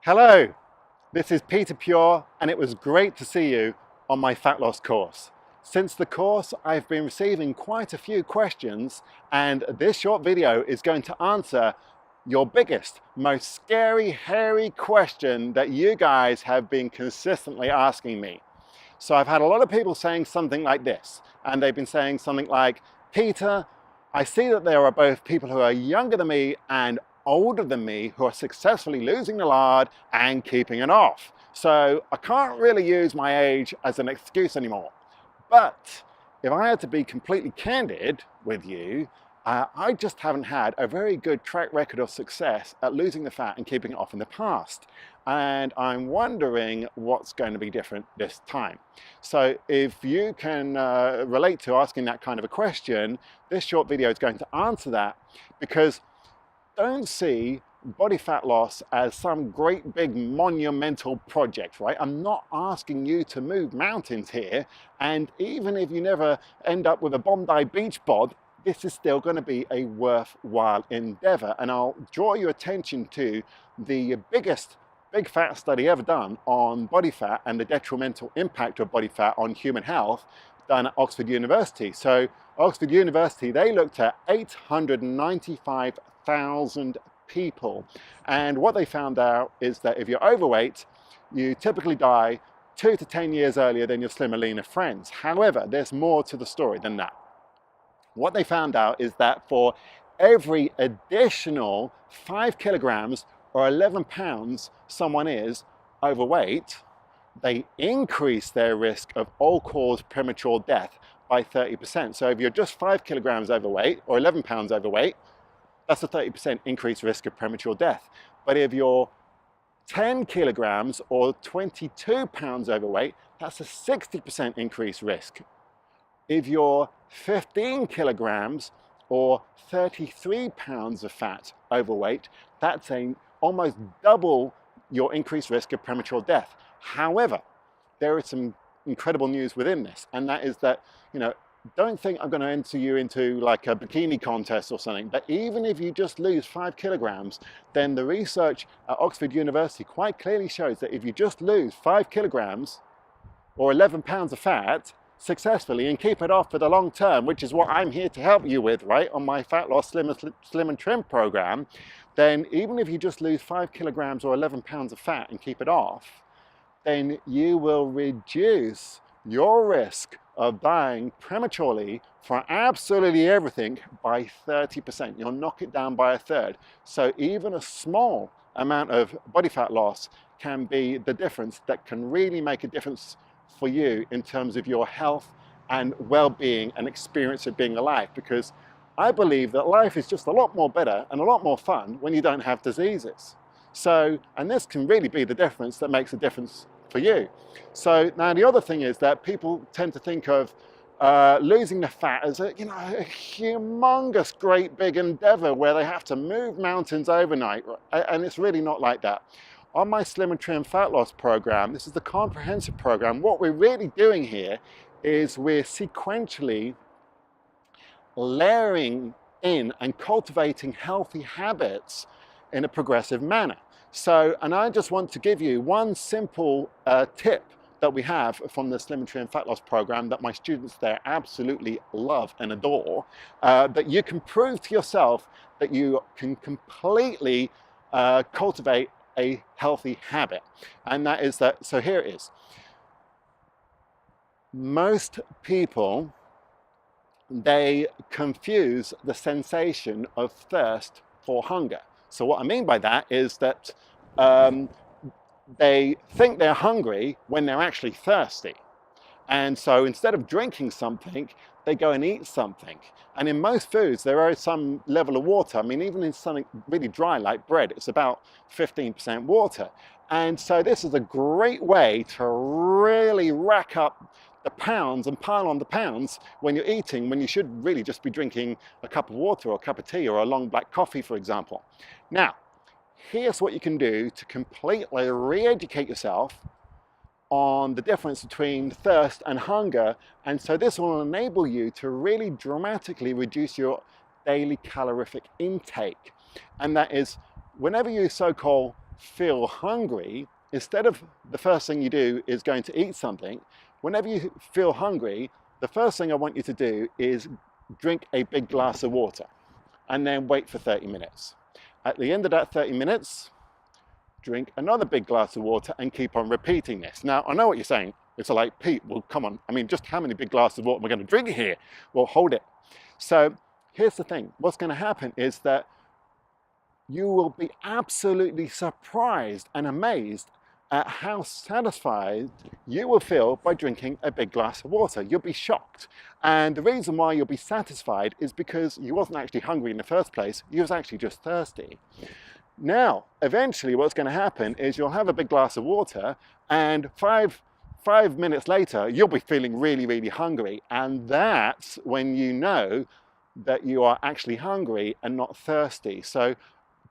Hello, this is Peter Pure, and it was great to see you on my fat loss course. Since the course, I've been receiving quite a few questions, and this short video is going to answer your biggest, most scary, hairy question that you guys have been consistently asking me. So I've had a lot of people saying something like this, and they've been saying something like, Peter, I see that there are both people who are younger than me and older than me who are successfully losing the lard and keeping it off. So I can't really use my age as an excuse anymore. But if I had to be completely candid with you, I just haven't had a very good track record of success at losing the fat and keeping it off in the past. And I'm wondering what's going to be different this time. So if you can relate to asking that kind of a question, this short video is going to answer that, because don't see body fat loss as some great big monumental project, right? I'm not asking you to move mountains here, and even if you never end up with a Bondi Beach bod, this is still going to be a worthwhile endeavor. And I'll draw your attention to the biggest big fat study ever done on body fat and the detrimental impact of body fat on human health, done at Oxford University. So Oxford University, they looked at 895,000 people, and what they found out is that if you're overweight, you typically die 2 to 10 years earlier than your slimmer, leaner friends. However, there's more to the story than that. What they found out is that for every additional 5 kilograms or 11 pounds someone is overweight, they increase their risk of all-cause premature death by 30%. So if you're just 5 kilograms overweight or 11 pounds overweight, that's a 30% increased risk of premature death. But if you're 10 kilograms or 22 pounds overweight, that's a 60% increased risk. If you're 15 kilograms or 33 pounds of fat overweight, that's almost double your increased risk of premature death. However, there is some incredible news within this, and that is that, don't think I'm going to enter you into like a bikini contest or something, but even if you just lose 5 kilograms, then the research at Oxford University quite clearly shows that if you just lose 5 kilograms or 11 pounds of fat successfully and keep it off for the long term, which is what I'm here to help you with, right, on my fat loss slim and trim program, then even if you just lose 5 kilograms or 11 pounds of fat and keep it off, then you will reduce your risk of dying prematurely for absolutely everything by 30%. You'll knock it down by a third. So even a small amount of body fat loss can be the difference that can really make a difference for you in terms of your health and well-being and experience of being alive, because I believe that life is just a lot more better and a lot more fun when you don't have diseases. So, and this can really be the difference that makes a difference for you. So now the other thing is that people tend to think of losing the fat as a humongous great big endeavor where they have to move mountains overnight, and it's really not like that. On my Slim and Trim Fat Loss program, this is the comprehensive program, what we're really doing here is we're sequentially layering in and cultivating healthy habits in a progressive manner. So, and I just want to give you one simple tip that we have from the Slim and Trim Fat Loss program that my students there absolutely love and adore, that you can prove to yourself that you can completely cultivate a healthy habit. And that is that, so here it is. Most people, they confuse the sensation of thirst for hunger. So what I mean by that is that they think they're hungry when they're actually thirsty. And so instead of drinking something, they go and eat something. And in most foods, there is some level of water. I mean, even in something really dry like bread, it's about 15% water. And so this is a great way to really rack up the pounds and pile on the pounds when you're eating, when you should really just be drinking a cup of water or a cup of tea or a long black coffee, for example. Now, here's what you can do to completely re-educate yourself on the difference between thirst and hunger. And so this will enable you to really dramatically reduce your daily calorific intake. And that is, whenever you so-called feel hungry, instead of the first thing you do is going to eat something, whenever you feel hungry, the first thing I want you to do is drink a big glass of water and then wait for 30 minutes. At the end of that 30 minutes, drink another big glass of water and keep on repeating this. Now, I know what you're saying. It's like, Pete, well, come on. I mean, just how many big glasses of water am I going to drink here? Well, hold it. So here's the thing. What's going to happen is that you will be absolutely surprised and amazed at how satisfied you will feel by drinking a big glass of water. You'll be shocked. And the reason why you'll be satisfied is because you wasn't actually hungry in the first place. You was actually just thirsty. Now, eventually what's going to happen is you'll have a big glass of water, and five minutes later, you'll be feeling really, really hungry. And that's when you know that you are actually hungry and not thirsty. So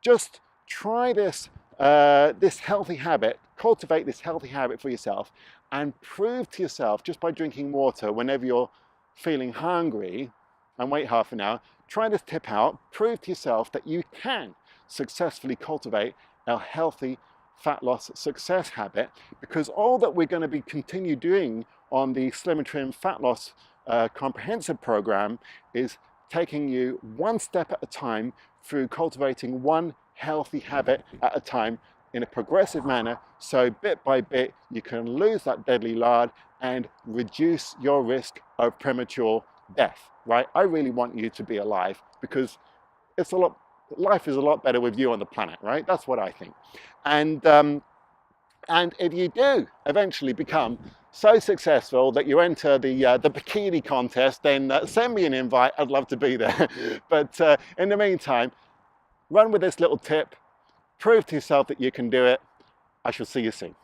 just try this healthy habit, cultivate this healthy habit for yourself, and prove to yourself, just by drinking water whenever you're feeling hungry, and wait half an hour, try this tip out, prove to yourself that you can successfully cultivate a healthy fat loss success habit, because all that we're going to be continue doing on the Slim and Trim Fat Loss Comprehensive Program is taking you one step at a time through cultivating one healthy habit at a time in a progressive manner, so bit by bit you can lose that deadly lard and reduce your risk of premature death, right? I really want you to be alive, because life is a lot better with you on the planet, right? That's what I think. And if you do eventually become so successful that you enter the bikini contest, then send me an invite. I'd love to be there. But in the meantime, run with this little tip, prove to yourself that you can do it. I shall see you soon.